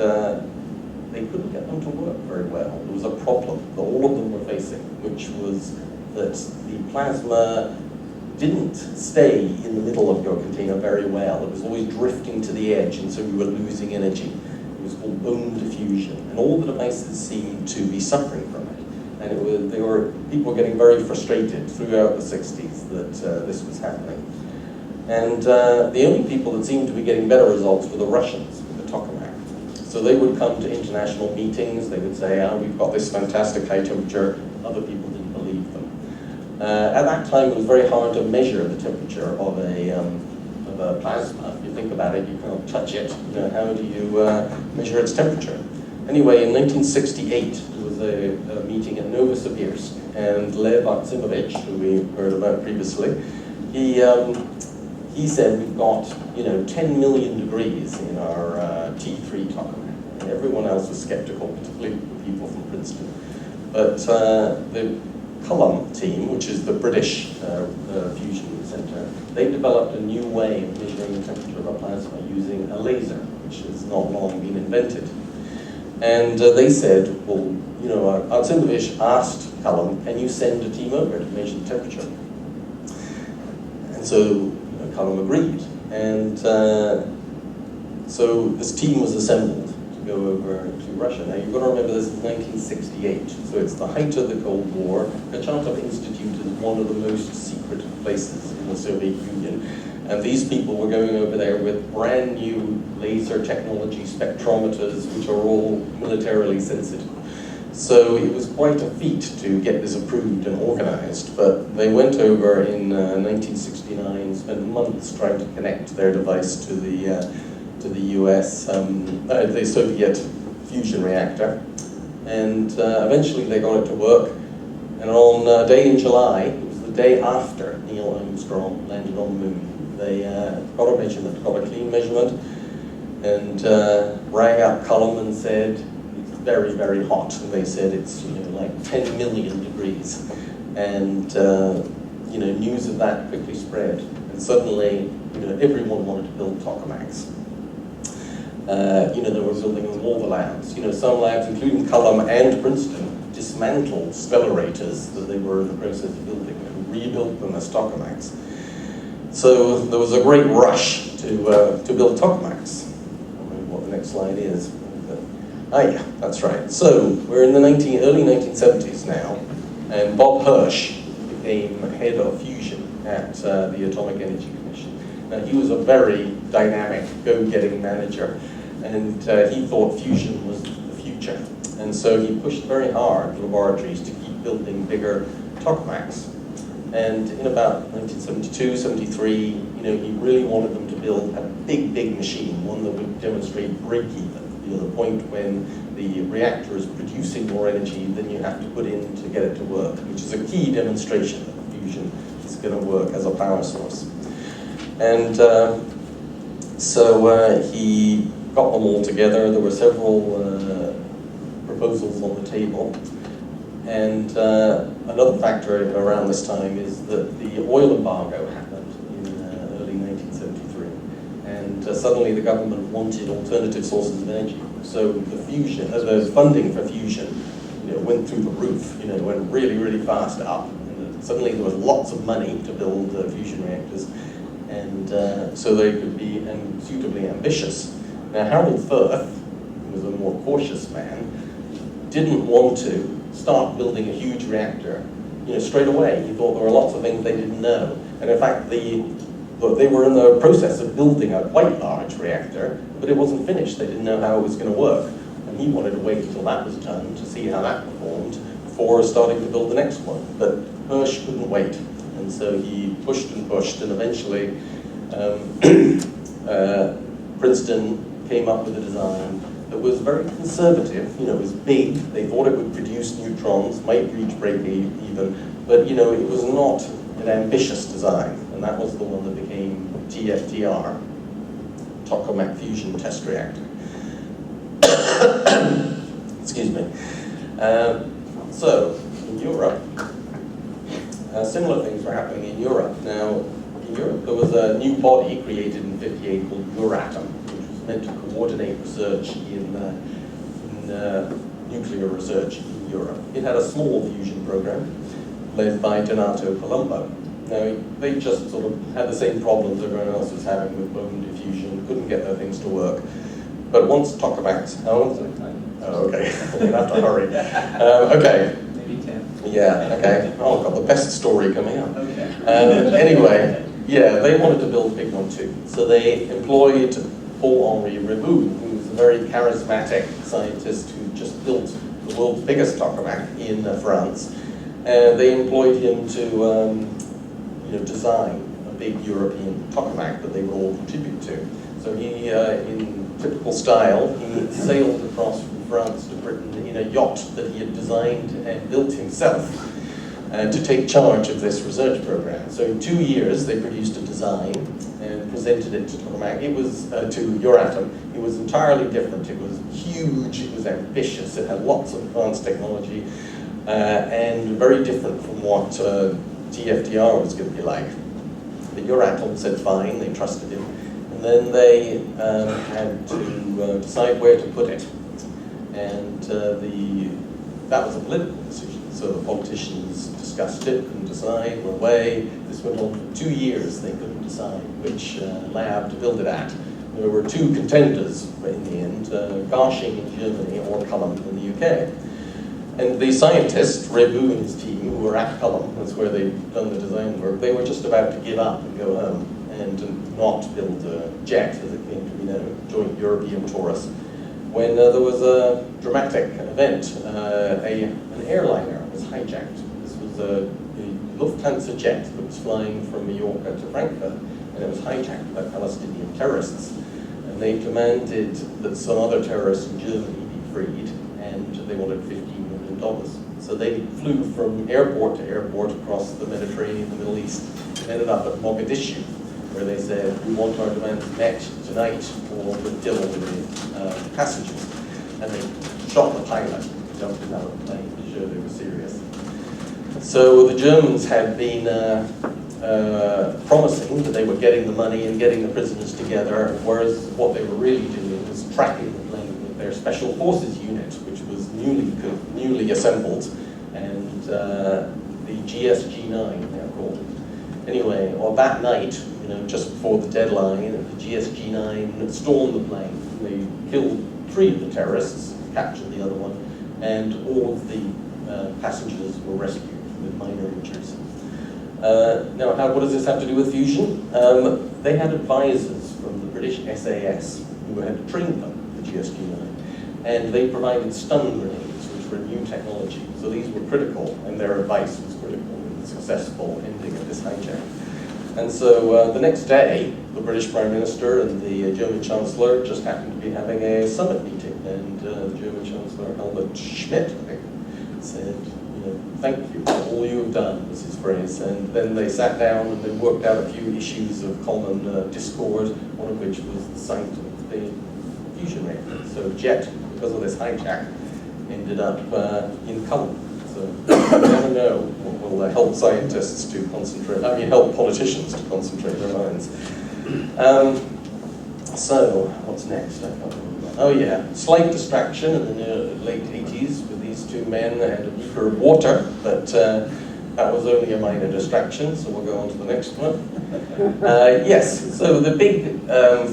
they couldn't get them to work very well. There was a problem that all of them were facing, which was that the plasma didn't stay in the middle of your container very well. It was always drifting to the edge, and so you were losing energy. It was called bone diffusion, and all the devices seemed to be suffering from it. And people were getting very frustrated throughout the 60s that this was happening. And the only people that seemed to be getting better results were the Russians with the tokamak. So they would come to international meetings, they would say, we've got this fantastic high temperature. Other people didn't believe them. At that time, it was very hard to measure the temperature of a plasma. If you think about it, you can't touch it. How do you measure its temperature? Anyway, in 1968, there was a meeting at Novosibirsk, and Lev Aksimovich, who we heard about previously, he said we've got 10 million degrees in our T3 tokamak, and everyone else was skeptical, particularly people from Princeton. But the Cullum team, which is the British fusion center, they developed a new way of measuring the temperature of a plasma using a laser, which has not long been invented. And they said, well, Atsimovich asked Cullum, can you send a team over to measure the temperature? And so Cullum agreed. And so this team was assembled to go over to Russia. Now you've got to remember this is 1968, so it's the height of the Cold War. Kachatov Institute is one of the most secret places in the Soviet Union. And these people were going over there with brand new laser technology spectrometers, which are all militarily sensitive. So it was quite a feat to get this approved and organized, but they went over in 1969, spent months trying to connect their device to the US, the Soviet fusion reactor, and eventually they got it to work. And on a day in July, it was the day after Neil Armstrong landed on the moon, they got a measurement, got a clean measurement, and rang up Cullum and said, it's very, very hot. And they said it's like 10 million degrees. And news of that quickly spread. And suddenly, everyone wanted to build tokamaks. They were building in all the labs. Some labs, including Cullum and Princeton, dismantled stellarators that they were in the process of building and rebuilt them as tokamaks. So there was a great rush to build tokamaks. I don't know what the next slide is. Ah, yeah, that's right. So we're in the early 1970s now, and Bob Hirsch became head of fusion at the Atomic Energy Commission. Now, he was a very dynamic, go-getting manager, and he thought fusion was the future. And so he pushed very hard laboratories to keep building bigger tokamaks. And in about 1972, 73, he really wanted them to build a big, big machine, one that would demonstrate break-even. The point when the reactor is producing more energy than you have to put in to get it to work, which is a key demonstration that fusion is going to work as a power source. And so he got them all together. There were several proposals on the table. And another factor around this time is that the oil embargo happened in early 1973. And suddenly the government wanted alternative sources of energy. So the funding for fusion went through the roof, went really, really fast up. And suddenly there was lots of money to build fusion reactors. And so they could be suitably ambitious. Now Harold Firth, who was a more cautious man, didn't want to start building a huge reactor, straight away. He thought there were lots of things they didn't know. And in fact, they were in the process of building a quite large reactor, but it wasn't finished. They didn't know how it was going to work. And he wanted to wait until that was done to see how that performed before starting to build the next one. But Hirsch couldn't wait. And so he pushed, and eventually Princeton came up with a design that was very conservative. It was big. They thought it would produce neutrons, might reach break-even, but it was not an ambitious design, and that was the one that became TFTR, Tokamak Fusion Test Reactor. Excuse me. So, in Europe, similar things were happening in Europe. Now, in Europe, there was a new body created in '58 called Euratom, which was meant to coordinate research in nuclear research in Europe. It had a small fusion program led by Donato Colombo. Now, they just sort of had the same problems everyone else was having with bone diffusion, couldn't get their things to work. But once tokamaks, oh, okay, we're gonna have to hurry. Okay. Maybe 10. Yeah, okay. Oh, I've got the best story coming up. Okay. Anyway, yeah, they wanted to build big one too. So they employed Paul-Henri Reboux, who was a very charismatic scientist who just built the world's biggest tokamak in France. And they employed him to design a big European tokamak that they would all contribute to. So he, in typical style, he sailed across from France to Britain in a yacht that he had designed and built himself to take charge of this research program. So in 2 years, they produced a design and presented it to tokamak. It was to Euratom. It was entirely different. It was huge. It was ambitious. It had lots of advanced technology and very different from what TFTR was going to be like. The Euratom said fine. They trusted him. And then they had to decide where to put it. And that was a political decision. So the politicians discussed it, couldn't decide, were away. This went on for 2 years. They couldn't decide which lab to build it at. There were 2 contenders in the end, Garching in Germany or Culham in the UK. And the scientists, Reboux and his team, who were at Culham, that's where they'd done the design work, they were just about to give up and go home and not build a jet, as it came to be known, joint European Taurus, when there was a dramatic event. An airliner was hijacked. This was a Lufthansa jet that was flying from Mallorca to Frankfurt, and it was hijacked by Palestinian terrorists. And they demanded that some other terrorists in Germany be freed, and they wanted $15 million. So they flew from airport to airport across the Mediterranean, the Middle East, and ended up at Mogadishu, where they said, we want our demands met tonight, or we'll kill all the passengers. And they shot the pilot, jumped in out of the plane to show they were serious. So the Germans had been promising that they were getting the money and getting the prisoners together, whereas what they were really doing was tracking the plane with their special forces unit, which was newly assembled, and the GSG-9, they're called. Anyway, on that night, just before the deadline, the GSG-9 stormed the plane. They killed 3 of the terrorists, captured the other one, and all of the passengers were rescued with minor injuries. Now, what does this have to do with fusion? They had advisors from the British SAS who had to train them, the GSQ-9, and they provided stun grenades, which were new technology. So these were critical, and their advice was critical in the successful ending of this hijack. And so the next day, the British Prime Minister and the German Chancellor just happened to be having a summit meeting, and the German Chancellor, Helmut Schmidt, I think, said, thank you for all you have done, was his phrase. And then they sat down and they worked out a few issues of common discord, one of which was the site of the fusion reactor. So JET, because of this hijack, ended up in Cullen. So you never know what will help scientists to concentrate, help politicians to concentrate their minds. So, what's next? I can't remember. Oh yeah, slight distraction in the late 80s with these two men and a beaker of water, but that was only a minor distraction, so we'll go on to the next one. Yes, so the big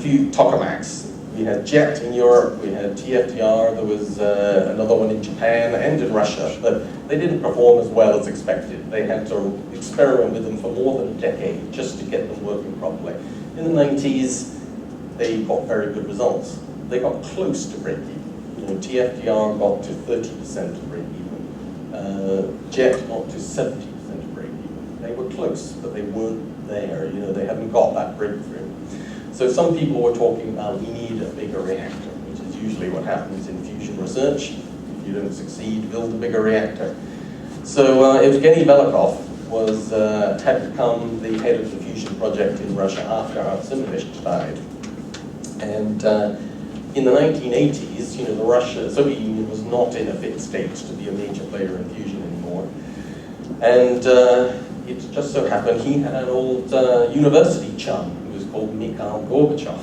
few tokamaks. We had JET in Europe, we had TFDR, there was another one in Japan and in Russia, but they didn't perform as well as expected. They had to experiment with them for more than a decade just to get them working properly. In the 90s, they got very good results. They got close to break-even. TFDR got to 30% of break-even. JET got to 70% of break-even. They were close, but they weren't there. They hadn't got that breakthrough. So some people were talking about we need a bigger reactor, which is usually what happens in fusion research. If you don't succeed, build a bigger reactor. So Evgeny Velikov had become the head of the fusion project in Russia after Artsimovich died. And in the 1980s, the Soviet Union was not in a fit state to be a major player in fusion anymore. And it just so happened he had an old university chum who was called Mikhail Gorbachev.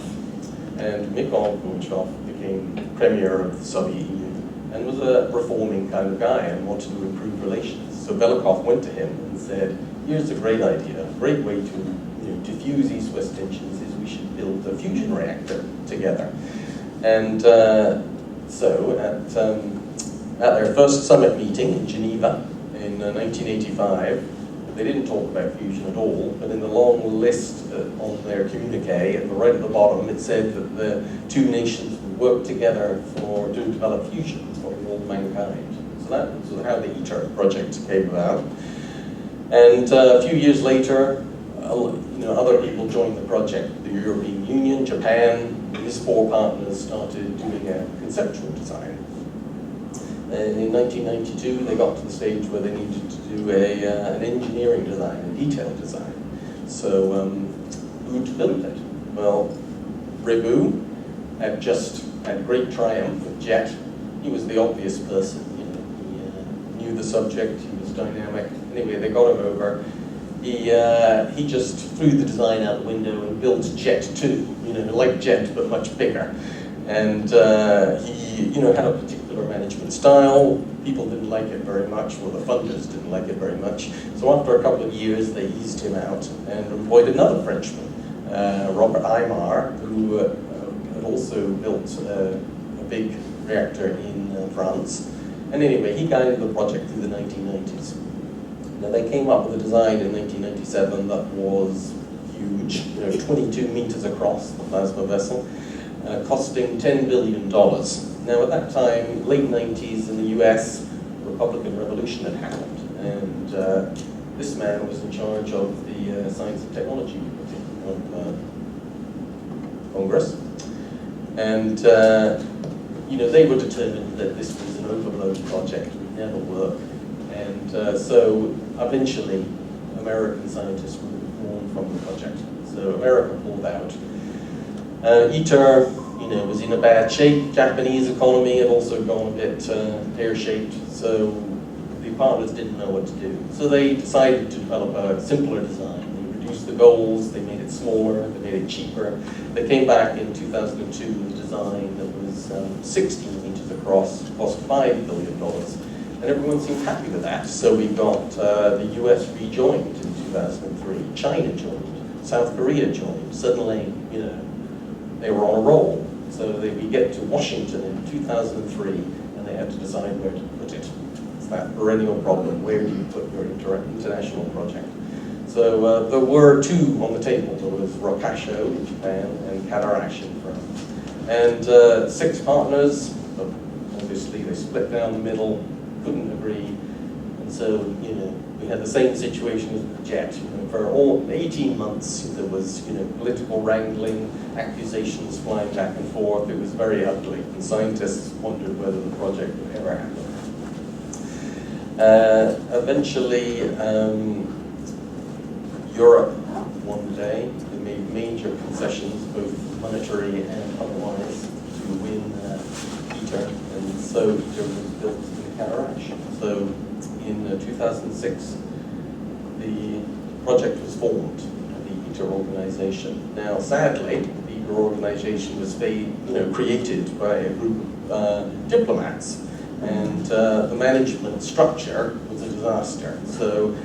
And Mikhail Gorbachev became premier of the Soviet Union and was a reforming kind of guy and wanted to improve relations. So Velikov went to him and said, here's a great idea, a great way to diffuse east-west tensions is we should build a fusion reactor together. And so at their first summit meeting in Geneva in 1985, they didn't talk about fusion at all, but in the long list on their communique, right at the bottom, it said that the two nations would work together to develop fusion for all mankind. So that was how the ITER project came about. And a few years later, other people joined the project. The European Union, Japan, these four partners started doing a conceptual design. And in 1992, they got to the stage where they needed to do an engineering design, a detailed design. So who'd build it? Well, Ribu had just had great triumph with JET. He was the obvious person. He knew the subject. He was dynamic. Anyway, they got him over. He just threw the design out the window and built JET 2, like JET but much bigger. And he, had a particular management style. People didn't like it very much, well, the funders didn't like it very much. So after a couple of years, they eased him out and employed another Frenchman, Robert Aymar, who had also built a big reactor in France. And anyway, he guided the project through the 1990s. Now they came up with a design in 1997 that was huge, 22 meters across, the plasma vessel, costing $10 billion. Now at that time, late 90s in the US, the Republican Revolution had happened, and this man was in charge of the Science and Technology Committee of Congress. And they were determined that this was an overblown project, would never work. And so eventually, American scientists were withdrawn from the project. So America pulled out. ITER, was in a bad shape. Japanese economy had also gone a bit pear-shaped. So the partners didn't know what to do. So they decided to develop a simpler design. They reduced the goals, they made it smaller, they made it cheaper. They came back in 2002 with a design that was 16 meters across, cost $5 billion. And everyone seemed happy with that. So we got the US rejoined in 2003, China joined, South Korea joined. Suddenly, they were on a roll. So we get to Washington in 2003, they had to decide where to put it. It's that perennial problem, where do you put your international project? So there were two on the table. There was Rokasho in Japan and Cadarache in France. And 6 partners, but obviously they split down the middle, couldn't agree. And so, you know, we had the same situation as the jet. You know, for all 18 months, there was, you know, political wrangling, accusations flying back and forth. It was very ugly, and scientists wondered whether the project would ever happen. Eventually, Europe won the day. They made major concessions, both monetary and otherwise, to win ITER, and so ITER was built in Cadarache. So in 2006, the project was formed, the ITER organization. Now, sadly, the ITER organization was created by a group of diplomats, and the management structure was a disaster. So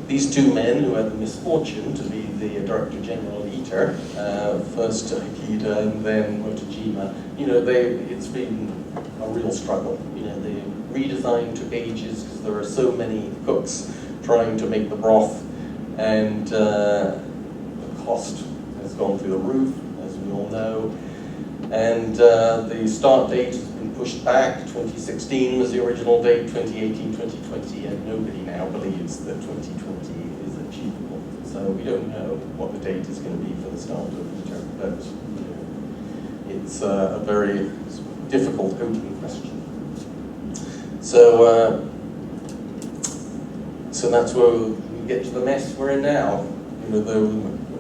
these two men, who had the misfortune to be the Director General of ITER, first Ikeda and then Motojima, you know, it's been a real struggle. You know, the redesign took ages because there are so many cooks trying to make the broth, and the cost has gone through the roof, as we all know. And the start date has been pushed back. 2016 was the original date, 2018, 2020, and nobody now believes that 2020 is achievable. So we don't know what the date is going to be for the start of ITER, but you know, it's a very difficult open question. So, so that's where we get to the mess we're in now. You know, the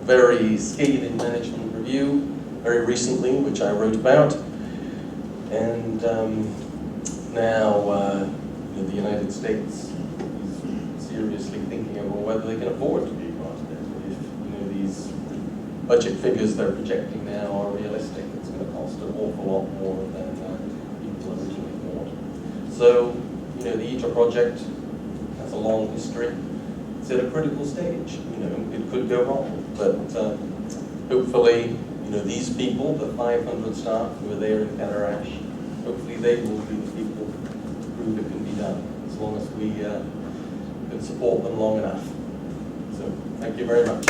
very scathing management review very recently, which I wrote about, and now you know, the United States is seriously thinking about whether they can afford to be part of it. If you know these budget figures they're projecting now are realistic, it's going to cost an awful lot more than people originally thought. So, you know, the ITER project has a long history. It's at a critical stage. You know, it could go wrong, but hopefully, you know, these people, the 500 staff who are there in Cadarache, hopefully they will be the people who prove it can be done, as long as we can support them long enough. So, thank you very much.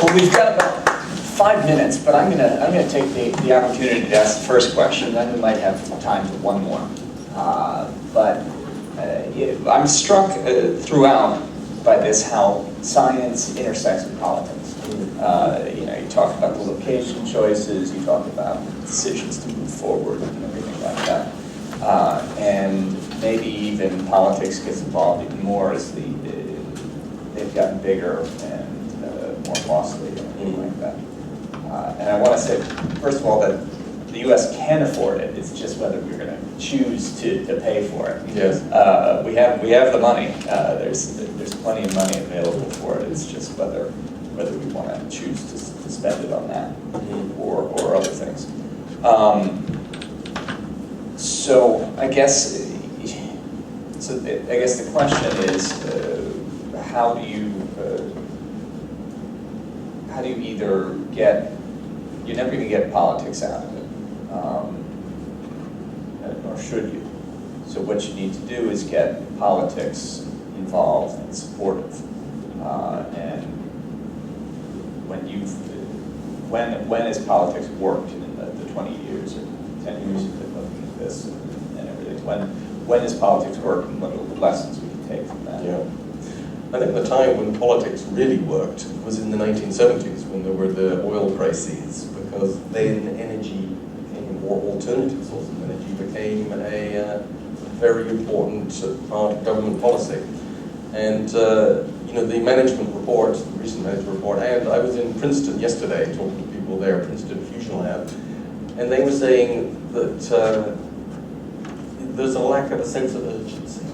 Well, we've got about 5 minutes, but I'm gonna take the opportunity to ask the first question, then we might have time for one more. I'm struck throughout by this how science intersects with politics. You know, you talk about the location choices, you talk about decisions to move forward and everything like that. And maybe even politics gets involved even more as they've gotten bigger and more costly and everything like that. And I want to say, first of all, that the U.S. can afford it. It's just whether we're going to choose to pay for it. Yes. We have the money. There's plenty of money available for it. It's just whether we want to choose to spend it on that or other things. So I guess the question is, how do you either get, you're never going to get politics out of it, nor should you. So what you need to do is get politics involved and supportive. And when has politics worked in the 20 years or 10 years you've been looking at this and everything? When has politics worked, and what are the lessons we can take from that? Yeah. I think the time when politics really worked was in the 1970s, when there were the oil crises, because then energy became, or alternative sources of energy became a very important part of government policy. And you know, the management report, the recent management report, and I was in Princeton yesterday talking to people there, Princeton Fusion Lab, and they were saying that there's a lack of a sense of urgency.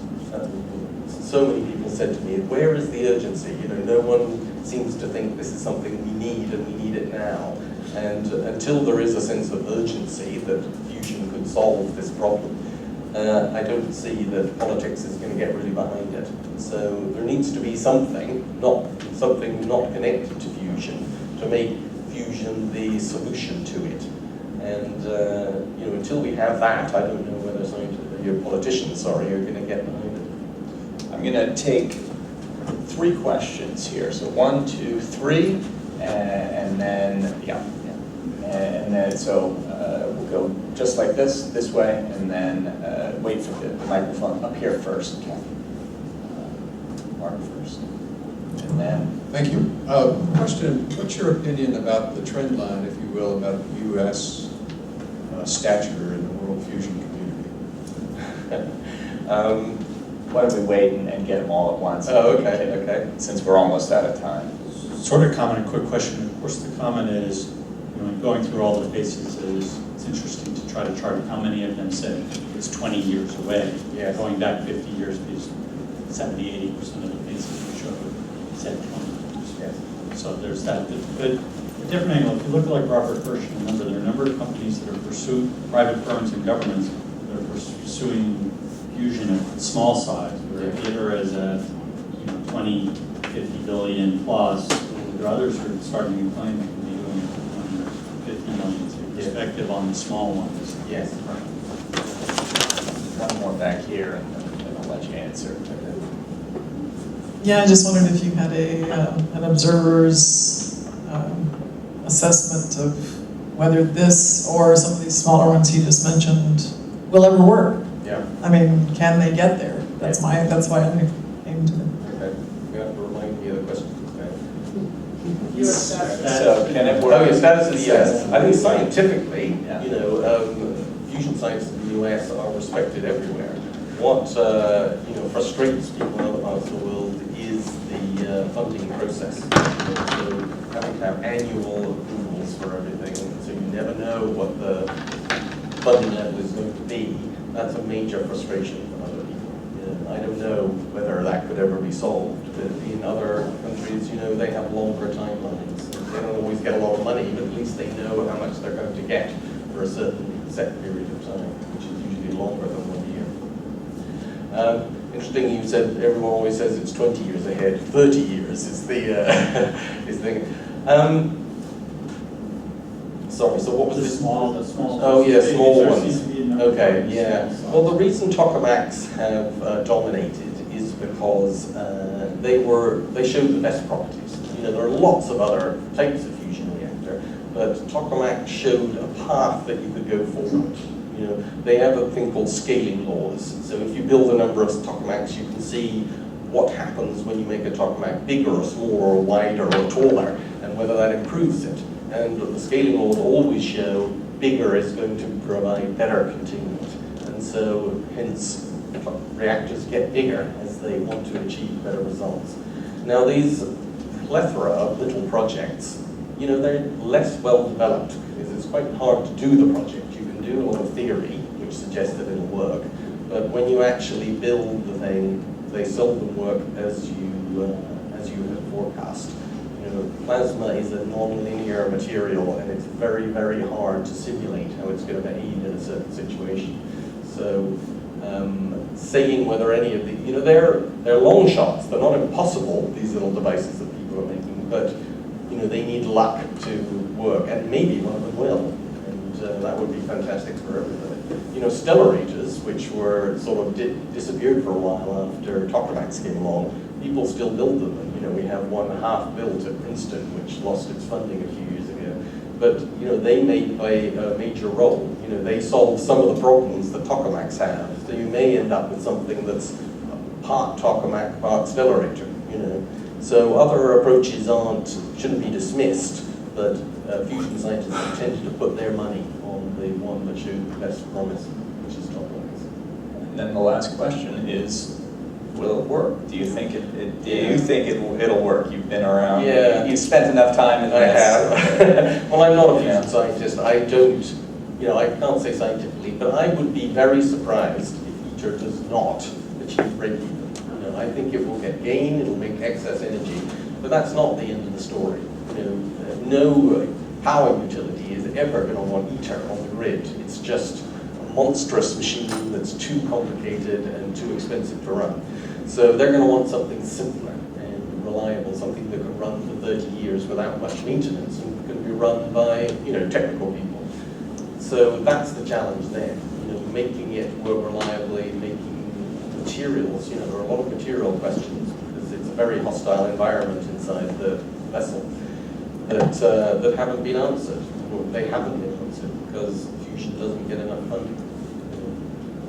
So many people said to me, where is the urgency? You know, no one seems to think this is something we need and we need it now. And until there is a sense of urgency that fusion could solve this problem, I don't see that politics is going to get really behind it. So there needs to be something not connected to fusion, to make fusion the solution to it. And you know, until we have that, I don't know whether your politicians are going to get behind it. I'm going to take 3 questions here. So 1, 2, 3, and then and then so we'll go just like this way, and then wait for the microphone up here first. Okay. Mark first, and then. Thank you. Question, what's your opinion about the trend line, if you will, about the U.S. stature in the world fusion community? Why don't we wait and get them all at once? Oh, okay. Since we're almost out of time. Sort of comment, a quick question. Of course, the comment is, you know, in going through all the phases, it's interesting to try to chart how many of them said it's 20 years away. Yes. Going back 50 years, because 70, 80% of the phases we showed said 20 years. Yes. So there's that. But a different angle, if you look at like Robert Hirsch, remember there are a number of companies that are pursuing, private firms and governments, that are pursuing fusion at small size, where ITER is at 20, 50 billion plus. There are others who are starting to claim they can be doing it 50 million. So your perspective on the small ones. Yes. One more back here, and then I'll let you answer. Yeah, I just wondered if you had an observer's assessment of whether this or some of these smaller ones you just mentioned will ever work. Yeah. I mean, can they get there? That's why I came to them. Okay. You have to remind me of the question. So can it work? Oh, yes, that is yes. I think scientifically, Yeah. you know, fusion science in the US are respected everywhere. What frustrates people in other parts of the world is the funding process. So having to have annual approvals for everything, so you never know what the funding level is going to be. That's a major frustration for other people. I don't know whether that could ever be solved. But in other countries, you know, they have longer timelines. They don't always get a lot of money, but at least they know how much they're going to get for a certain set period of time, which is usually longer than 1 year. Interesting, you said everyone always says it's 20 years ahead. 30 years is the sorry. So what was The small. Oh yeah, small there ones. seems to be a number Okay, of yeah. small Well, the size. reason tokamaks have dominated is because they showed the best properties. You know, there are lots of other types of fusion reactor, but tokamak showed a path that you could go forward. You know, they have a thing called scaling laws. So if you build a number of tokamaks, you can see what happens when you make a tokamak bigger or smaller or wider or taller, and whether that improves it. And the scaling laws always show bigger is going to provide better containment. And so, hence, reactors get bigger as they want to achieve better results. Now, these plethora of little projects, you know, they're less well developed because it's quite hard to do the project. You can do a lot of theory, which suggests that it'll work. But when you actually build the thing, they seldom work as you had forecast. You know, plasma is a non-linear material, and it's very, very hard to simulate how it's going to behave in a certain situation. So, saying whether any of the, you know, they're long shots. They're not impossible, these little devices that people are making, but you know, they need luck to work, and maybe one of them will, and that would be fantastic for everybody. You know, stellarators, which were sort of disappeared for a while after tokamaks came along, people still build them. And, you know, we have one half built at Princeton, which lost its funding a few years ago. But you know, they may play a major role. You know, they solve some of the problems that tokamaks have. So you may end up with something that's part tokamak, part stellarator. You know, so other approaches shouldn't be dismissed. But fusion scientists have tended to put their money on the one that showed the best promise, which is tokamaks. And then the last question is, will it work? Do you think it'll work? You've been around. Yeah. You've spent enough time in I this. have. Well, I'm not a fusion Yeah. scientist. I don't, you know, I can't say scientifically, but I would be very surprised if ITER does not achieve break-even. You know, I think it will get gain, it'll make excess energy, but that's not the end of the story. You know, no power utility is ever going to want ITER on the grid. It's just a monstrous machine that's too complicated and too expensive to run. So they're going to want something simpler and reliable, something that can run for 30 years without much maintenance and can be run by, technical people. So that's the challenge there, making it work reliably, making materials, there are a lot of material questions because it's a very hostile environment inside the vessel that haven't been answered. Or they haven't been answered because fusion doesn't get enough funding.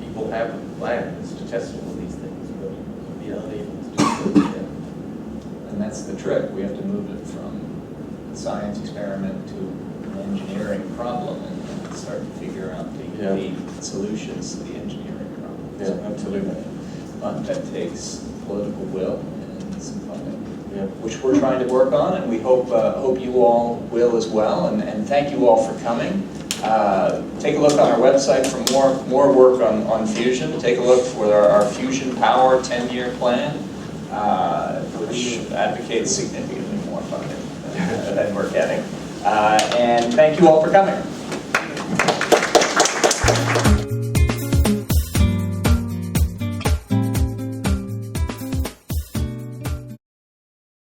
People have plans to test all of these things, but we aren't able to do so yet. And that's the trick. We have to move it from a science experiment to an engineering problem and start to figure out the solutions to the engineering problems. Yeah, absolutely. But that takes political will and some funding, Yeah. which we're trying to work on, and we hope you all will as well. And thank you all for coming. Take a look on our website for more work on fusion. Take a look for our Fusion Power 10-year plan, which advocates significantly more funding than we're getting. And thank you all for coming.